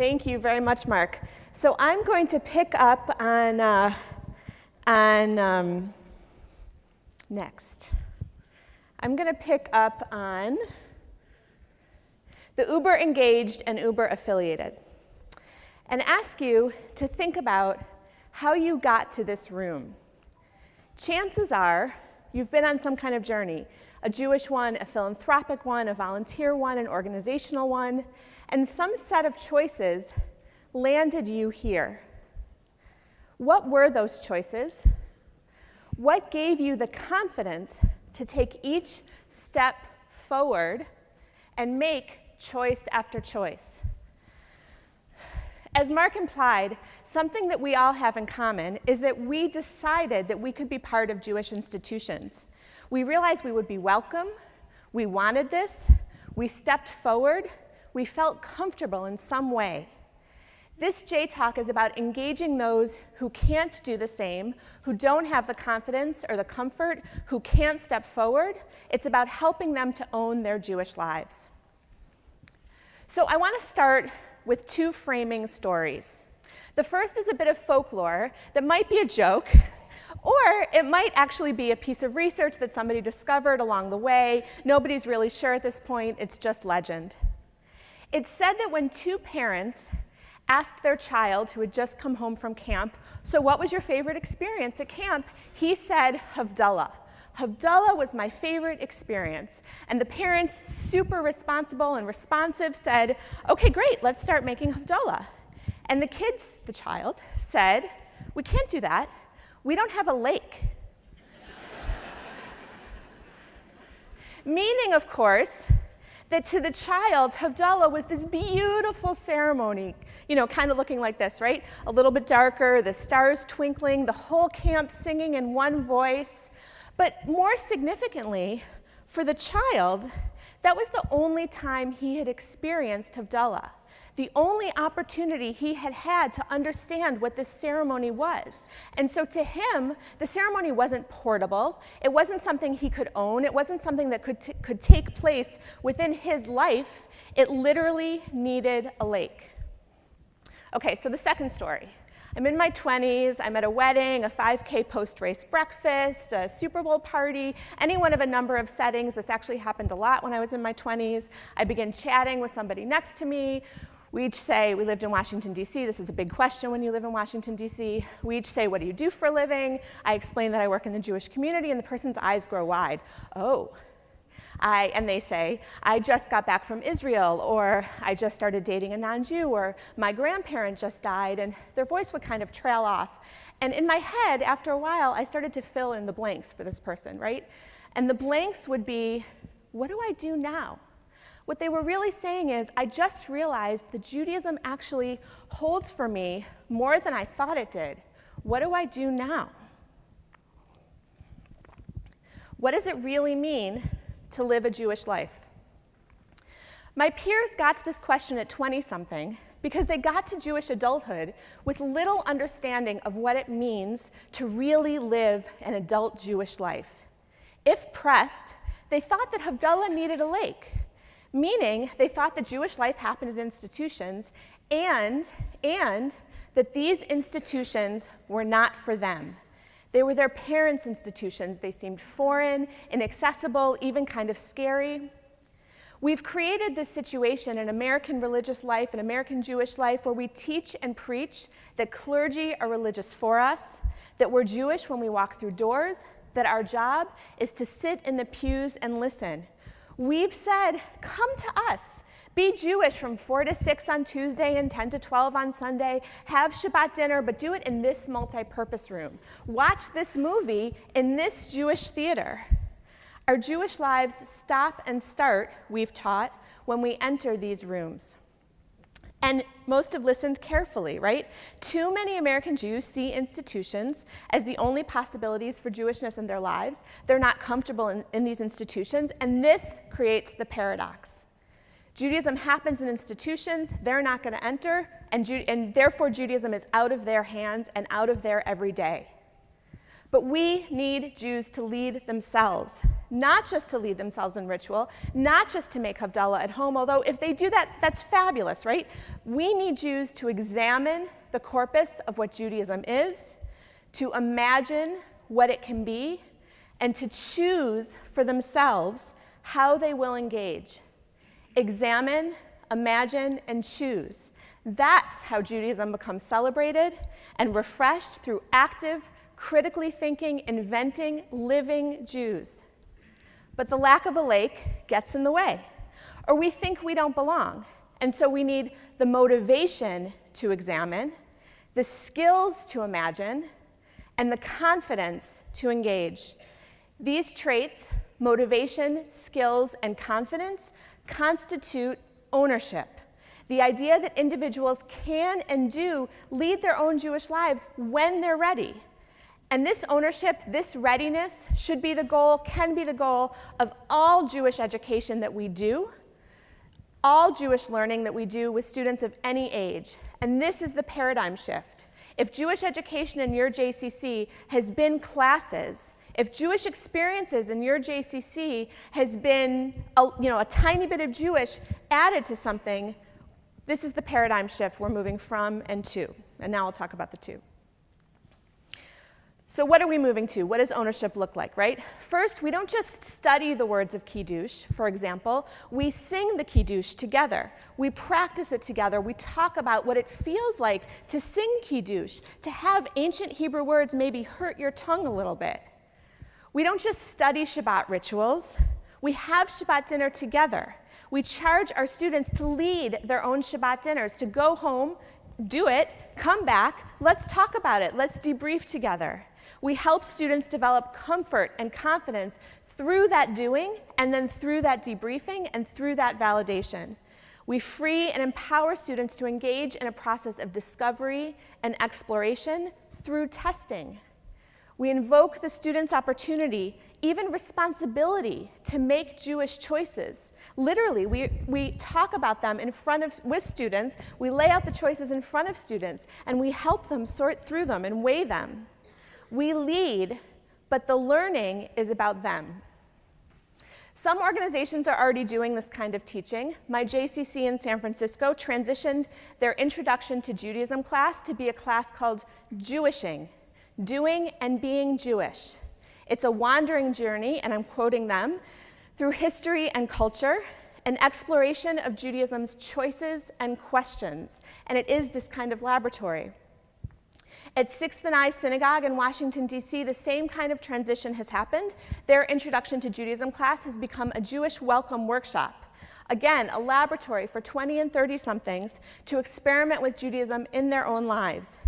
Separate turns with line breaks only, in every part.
Thank you very much, Mark. So I'm going to pick up on next. I'm going to pick up on the Uber engaged and Uber affiliated, and ask you to think about how you got to this room. Chances are you've been on some kind of journey, a Jewish one, a philanthropic one, a volunteer one, an organizational one, and some set of choices landed you here. What were those choices? What gave you the confidence to take each step forward and make choice after choice? As Mark implied, something that we all have in common is that we decided that we could be part of Jewish institutions. We realized we would be welcome, we wanted this, we stepped forward, we felt comfortable in some way. This JTalk is about engaging those who can't do the same, who don't have the confidence or the comfort, who can't step forward. It's about helping them to own their Jewish lives. So I want to start with two framing stories. The first is a bit of folklore that might be a joke, or it might actually be a piece of research that somebody discovered along the way. Nobody's really sure at this point, it's just legend. It's said that when two parents asked their child who had just come home from camp, "So what was your favorite experience at camp?" He said, "Havdalah." Havdalah was my favorite experience. And the parents, super responsible and responsive, said, "Okay, great, let's start making Havdalah." And the kids, the child, said, "We can't do that. We don't have a lake." Meaning, of course, that to the child, Havdalah was this beautiful ceremony, kind of looking like this, right? A little bit darker, the stars twinkling, the whole camp singing in one voice. But more significantly, for the child, that was the only time he had experienced Havdalah, the only opportunity he had had to understand what this ceremony was. And so to him, the ceremony wasn't portable. It wasn't something he could own. It wasn't something that could take place within his life. It literally needed a lake. Okay, so the second story. I'm in my 20s, I'm at a wedding, a 5K post-race breakfast, a Super Bowl party, any one of a number of settings. This actually happened a lot when I was in my 20s. I begin chatting with somebody next to me. We each say, we lived in Washington, D.C. This is a big question when you live in Washington, D.C. We each say, "What do you do for a living?" I explain that I work in the Jewish community, and the person's eyes grow wide. "Oh." And they say, "I just got back from Israel," or "I just started dating a non-Jew," or "My grandparent just died," and their voice would kind of trail off. And in my head, after a while, I started to fill in the blanks for this person, right? And the blanks would be, what do I do now? What they were really saying is, I just realized that Judaism actually holds for me more than I thought it did. What do I do now? What does it really mean to live a Jewish life? My peers got to this question at 20-something because they got to Jewish adulthood with little understanding of what it means to really live an adult Jewish life. If pressed, they thought that Havdalah needed a lake, meaning they thought that Jewish life happened in institutions and that these institutions were not for them. They were their parents' institutions. They seemed foreign, inaccessible, even kind of scary. We've created this situation in American religious life and American Jewish life where we teach and preach that clergy are religious for us, that we're Jewish when we walk through doors, that our job is to sit in the pews and listen. We've said, come to us. Be Jewish from 4 to 6 on Tuesday and 10 to 12 on Sunday. Have Shabbat dinner, but do it in this multi-purpose room. Watch this movie in this Jewish theater. Our Jewish lives stop and start, we've taught, when we enter these rooms. And most have listened carefully, right? Too many American Jews see institutions as the only possibilities for Jewishness in their lives. They're not comfortable in these institutions, and this creates the paradox. Judaism happens in institutions, they're not going to enter, and therefore Judaism is out of their hands and out of their everyday. But we need Jews to lead themselves. not just to lead themselves in ritual, not just to make Havdalah at home, although if they do that, that's fabulous, right? We need Jews to examine the corpus of what Judaism is, to imagine what it can be, and to choose for themselves how they will engage. Examine, imagine, and choose. That's how Judaism becomes celebrated and refreshed through active, critically thinking, inventing, living Jews. But the lack of a lake gets in the way, or we think we don't belong, and so we need the motivation to examine, the skills to imagine, and the confidence to engage. These traits, motivation, skills, and confidence, constitute ownership. The idea that individuals can and do lead their own Jewish lives when they're ready. And this ownership, this readiness, should be the goal, can be the goal of all Jewish education that we do, all Jewish learning that we do with students of any age. And this is the paradigm shift. If Jewish education in your JCC has been classes, if Jewish experiences in your JCC has been a tiny bit of Jewish added to something, this is the paradigm shift we're moving from and to. And now I'll talk about the two. So what are we moving to? What does ownership look like, right? First, we don't just study the words of Kiddush, for example. We sing the Kiddush together. We practice it together. We talk about what it feels like to sing Kiddush, to have ancient Hebrew words maybe hurt your tongue a little bit. We don't just study Shabbat rituals. We have Shabbat dinner together. We charge our students to lead their own Shabbat dinners, to go home, do it, come back, let's talk about it, let's debrief together. We help students develop comfort and confidence through that doing, and then through that debriefing, and through that validation. We free and empower students to engage in a process of discovery and exploration through testing. We invoke the students' opportunity, even responsibility, to make Jewish choices. Literally, we talk about them with students, we lay out the choices in front of students, and we help them sort through them and weigh them. We lead, but the learning is about them. Some organizations are already doing this kind of teaching. My JCC in San Francisco transitioned their Introduction to Judaism class to be a class called Jewishing, Doing and Being Jewish. It's a wandering journey, and I'm quoting them, through history and culture, an exploration of Judaism's choices and questions. And it is this kind of laboratory. At 6th and I Synagogue in Washington, D.C., the same kind of transition has happened. Their Introduction to Judaism class has become a Jewish welcome workshop. Again, a laboratory for 20 and 30-somethings to experiment with Judaism in their own lives.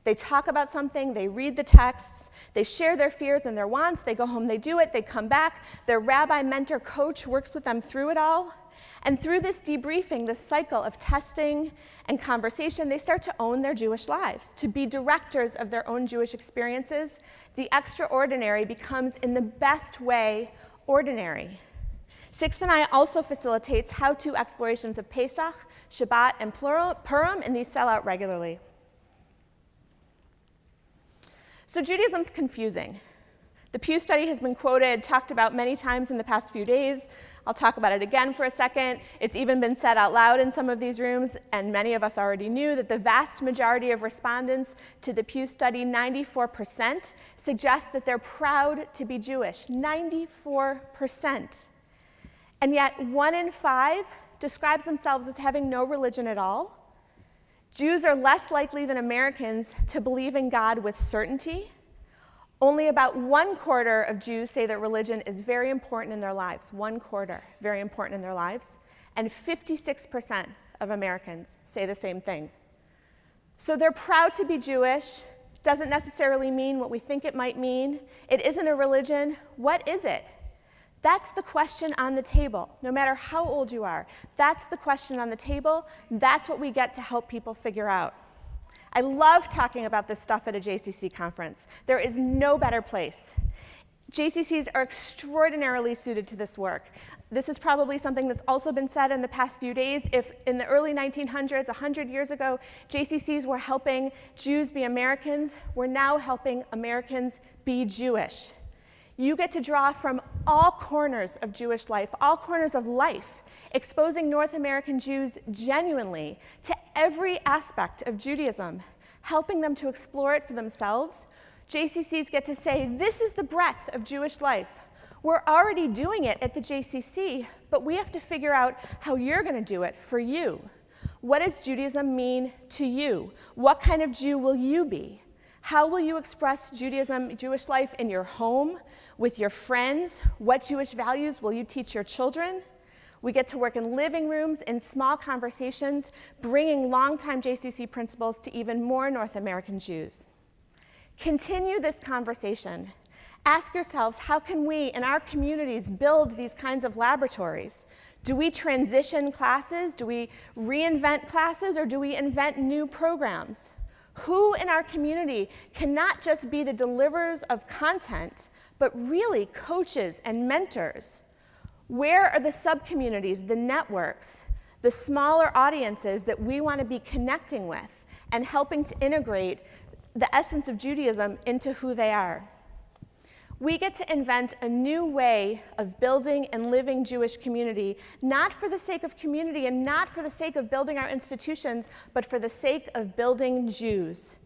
They talk about something, they read the texts, they share their fears and their wants, they go home, they do it, they come back, their rabbi, mentor, coach works with them through it all. And through this debriefing, this cycle of testing and conversation, they start to own their Jewish lives, to be directors of their own Jewish experiences. The extraordinary becomes, in the best way, ordinary. 6th and I also facilitates how-to explorations of Pesach, Shabbat, and Purim, and these sell out regularly. So Judaism's confusing. The Pew study has been quoted, talked about many times in the past few days. I'll talk about it again for a second. It's even been said out loud in some of these rooms, and many of us already knew that the vast majority of respondents to the Pew study, 94%, suggest that they're proud to be Jewish. 94%. And yet 1 in 5 describes themselves as having no religion at all. Jews are less likely than Americans to believe in God with certainty. Only about 1/4 of Jews say that religion is very important in their lives. 1/4, very important in their lives. And 56% of Americans say the same thing. So they're proud to be Jewish. Doesn't necessarily mean what we think it might mean. It isn't a religion. What is it? That's the question on the table, no matter how old you are. That's the question on the table. That's what we get to help people figure out. I love talking about this stuff at a JCC conference. There is no better place. JCCs are extraordinarily suited to this work. This is probably something that's also been said in the past few days. If in the early 1900s, 100 years ago, JCCs were helping Jews be Americans, we're now helping Americans be Jewish. You get to draw from all corners of Jewish life, all corners of life, exposing North American Jews genuinely to every aspect of Judaism, helping them to explore it for themselves. JCCs get to say, this is the breadth of Jewish life. We're already doing it at the JCC, but we have to figure out how you're going to do it for you. What does Judaism mean to you? What kind of Jew will you be? How will you express Judaism, Jewish life in your home, with your friends? What Jewish values will you teach your children? We get to work in living rooms, in small conversations, bringing longtime JCC principles to even more North American Jews. Continue this conversation. Ask yourselves, how can we in our communities build these kinds of laboratories? Do we transition classes? Do we reinvent classes? Or do we invent new programs? Who in our community can not just be the deliverers of content, but really coaches and mentors? Where are the sub-communities, the networks, the smaller audiences that we want to be connecting with and helping to integrate the essence of Judaism into who they are? We get to invent a new way of building and living Jewish community, not for the sake of community and not for the sake of building our institutions, but for the sake of building Jews.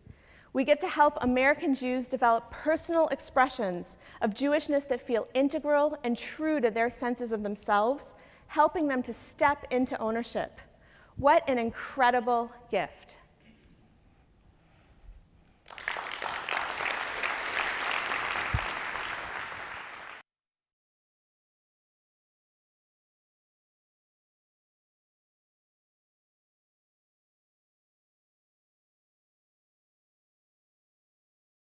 We get to help American Jews develop personal expressions of Jewishness that feel integral and true to their senses of themselves, helping them to step into ownership. What an incredible gift.